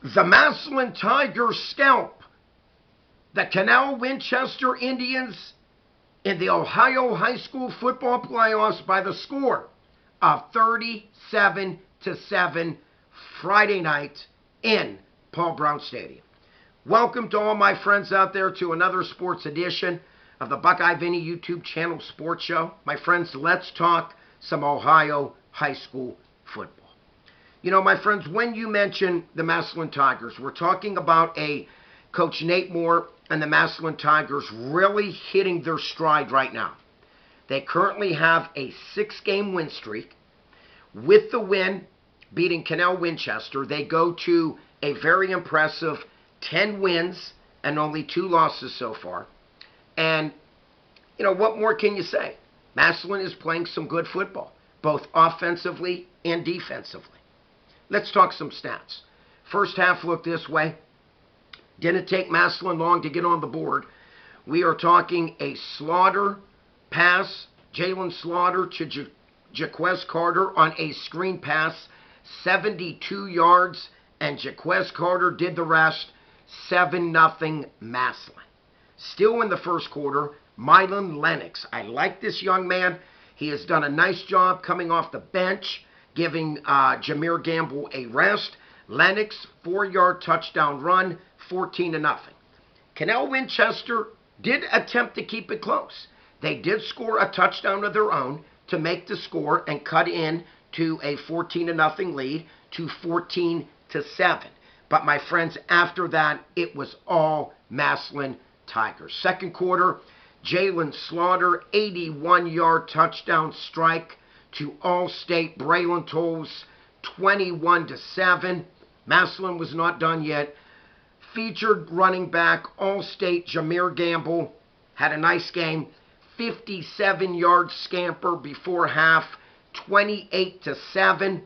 The Massillon Tigers scalp the Canal Winchester Indians in the Ohio high school football playoffs by the score of 37-7 Friday night in Paul Brown Stadium. Welcome to all my friends out there to another sports edition of the Buckeye Vinny YouTube channel sports show. My friends, let's talk some Ohio high school football. You know, my friends, when you mention the Massillon Tigers, we're talking about a Coach Nate Moore and the Massillon Tigers really hitting their stride right now. They currently have a 6-game win streak. With the win, beating Canal Winchester, they go to a very impressive 10 wins and only 2 losses so far. And, you know, what more can you say? Massillon is playing some good football, both offensively and defensively. Let's talk some stats. First half looked this way. Didn't take Massillon long to get on the board. We are talking a Slaughter pass, Jalen Slaughter to Jaquez Carter on a screen pass, 72 yards, and Jaquez Carter did the rest, 7-0 Massillon. Still in the first quarter, Mylon Lennox. I like this young man. He has done a nice job coming off the bench, giving Jameer Gamble a rest. Lennox, 4-yard touchdown run, 14-0. Canal Winchester did attempt to keep it close. They did score a touchdown of their own to make the score and cut in to a 14-0 lead to 14-7. But my friends, after that, it was all Massillon Tigers. Second quarter, Jalen Slaughter, 81-yard touchdown strike to All-State Braylon Tolles, 21-7. Massillon was not done yet. Featured running back All-State Jameer Gamble had a nice game. 57-yard scamper before half, 28-7.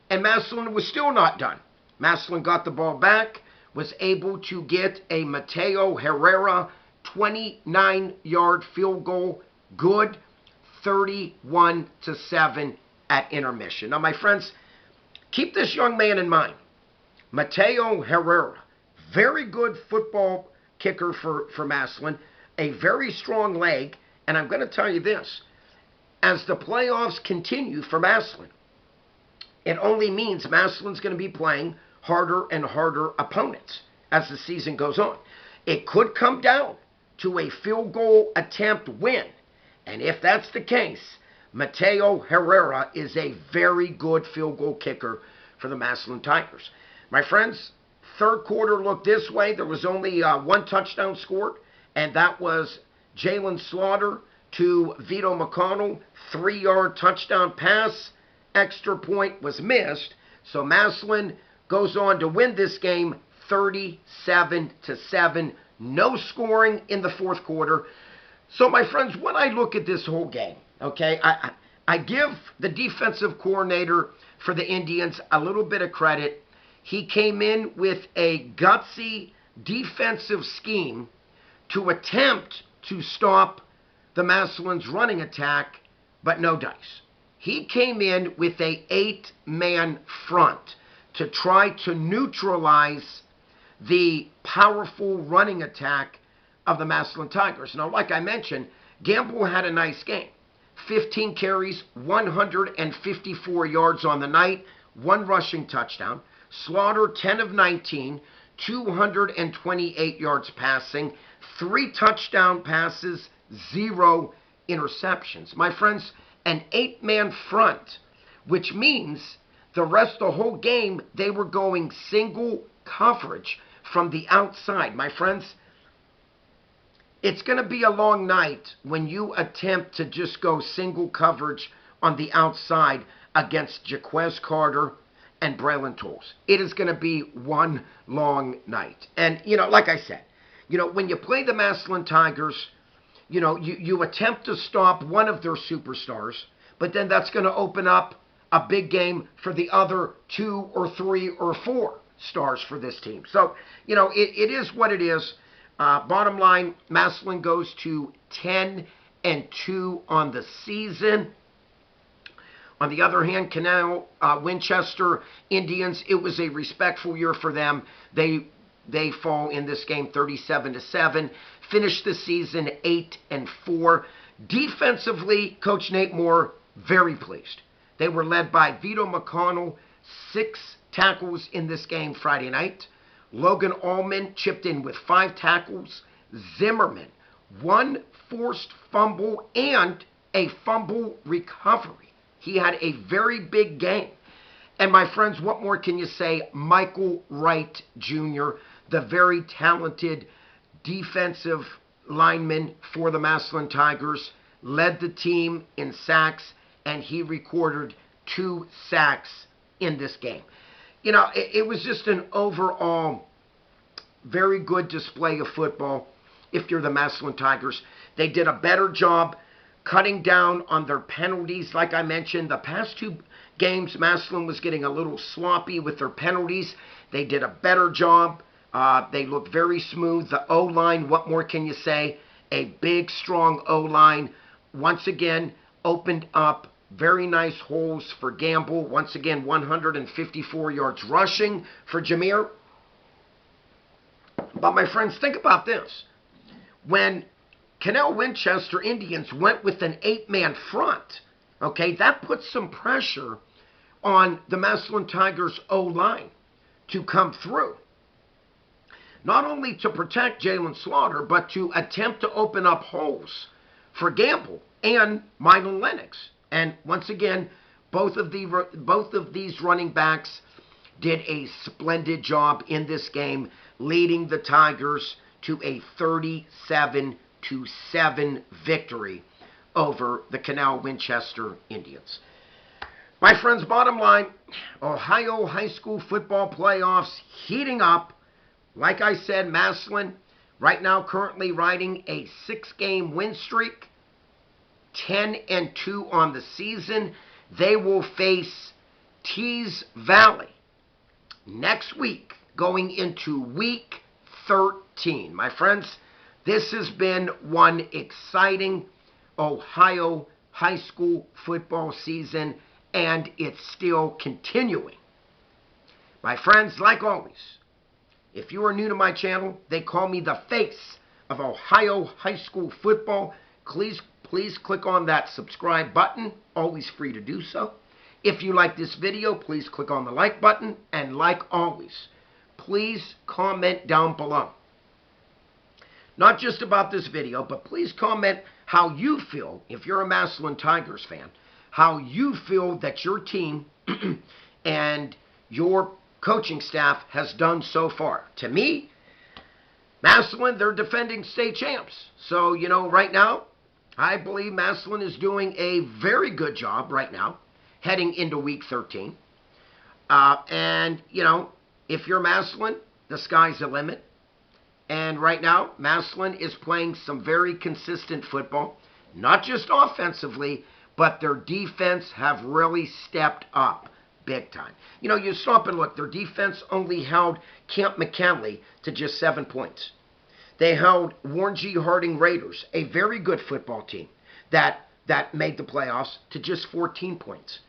And Massillon was still not done. Massillon got the ball back, was able to get a Mateo Herrera 29-yard field goal. Good. 31-7 at intermission. Now, my friends, keep this young man in mind. Mateo Herrera, very good football kicker for Massillon, a very strong leg, and I'm going to tell you this, as the playoffs continue for Massillon, it only means Massillon's going to be playing harder and harder opponents as the season goes on. It could come down to a field goal attempt win. And if that's the case, Mateo Herrera is a very good field goal kicker for the Massillon Tigers. My friends, third quarter looked this way. There was only one touchdown scored, and that was Jalen Slaughter to Vito McConnell, 3-yard touchdown pass. Extra point was missed, so Massillon goes on to win this game 37-7. No scoring in the fourth quarter. So, my friends, when I look at this whole game, okay, I give the defensive coordinator for the Indians a little bit of credit. He came in with a gutsy defensive scheme to attempt to stop the Massillon's running attack, but no dice. He came in with a 8-man front to try to neutralize the powerful running attack of the Massillon Tigers. Now, like I mentioned, Gamble had a nice game. 15 carries, 154 yards on the night, 1 rushing touchdown. Slaughter, 10 of 19, 228 yards passing, 3 touchdown passes, 0 interceptions. My friends, an 8-man front, which means the rest of the whole game, they were going single coverage from the outside. My friends, it's going to be a long night when you attempt to just go single coverage on the outside against Jaquez Carter and Braylon Tolles. It is going to be one long night. And, you know, like I said, you know, when you play the Massillon Tigers, you know, you attempt to stop one of their superstars, but then that's going to open up a big game for the other 2 or 3 or 4 stars for this team. So, you know, it is what it is. Bottom line, Massillon goes to 10-2 on the season. On the other hand, Canal Winchester Indians, it was a respectful year for them. They fall in this game 37-7. Finished the season 8-4. Defensively, Coach Nate Moore, very pleased. They were led by Vito McConnell, 6 tackles in this game Friday night. Logan Allman chipped in with 5 tackles. Zimmerman, 1 forced fumble and a fumble recovery. He had a very big game. And my friends, what more can you say? Michael Wright Jr., the very talented defensive lineman for the Massillon Tigers, led the team in sacks, and he recorded 2 sacks in this game. You know, it was just an overall very good display of football if you're the Massillon Tigers. They did a better job cutting down on their penalties. Like I mentioned, the past 2 games, Massillon was getting a little sloppy with their penalties. They did a better job. They looked very smooth. The O-line, what more can you say? A big, strong O-line once again opened up very nice holes for Gamble. Once again, 154 yards rushing for Jameer. But my friends, think about this. When Canal Winchester Indians went with an 8-man front, okay, that puts some pressure on the Massillon Tigers O-line to come through. Not only to protect Jalen Slaughter, but to attempt to open up holes for Gamble and Mylon Lennox. And once again, both of these running backs did a splendid job in this game, leading the Tigers to a 37-7 victory over the Canal Winchester Indians. My friends, bottom line, Ohio high school football playoffs heating up. Like I said, Massillon right now currently riding a 6-game win streak, 10-2 on the season. They will face Tees Valley next week, going into week 13. My friends, this has been one exciting Ohio high school football season, and it's still continuing. My friends, like always, if you are new to my channel, they call me the face of Ohio high school football. Please click on that subscribe button. Always free to do so. If you like this video, please click on the like button. And like always, please comment down below. Not just about this video, but please comment how you feel, if you're a Massillon Tigers fan, how you feel that your team and your coaching staff has done so far. To me, Massillon, they're defending state champs. So, you know, right now, I believe Massillon is doing a very good job right now, heading into week 13. And, you know, if you're Massillon, the sky's the limit. And right now, Massillon is playing some very consistent football, not just offensively, but their defense have really stepped up big time. You know, you stop and look, their defense only held Camp McKinley to just 7 points. They held Warren G. Harding Raiders, a very good football team that made the playoffs, to just 14 points.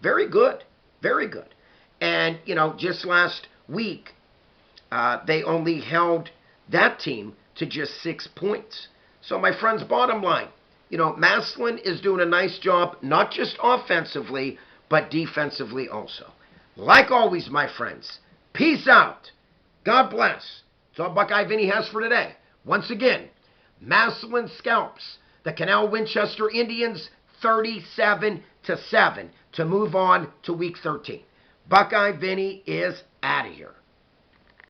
Very good, very good. And, you know, just last week, they only held that team to just 6 points. So, my friends, bottom line, you know, Massillon is doing a nice job, not just offensively, but defensively also. Like always, my friends, peace out. God bless. That's all Buckeye Vinny has for today. Once again, Massillon scalps the Canal Winchester Indians 37-7 to move on to week 13. Buckeye Vinny is out of here.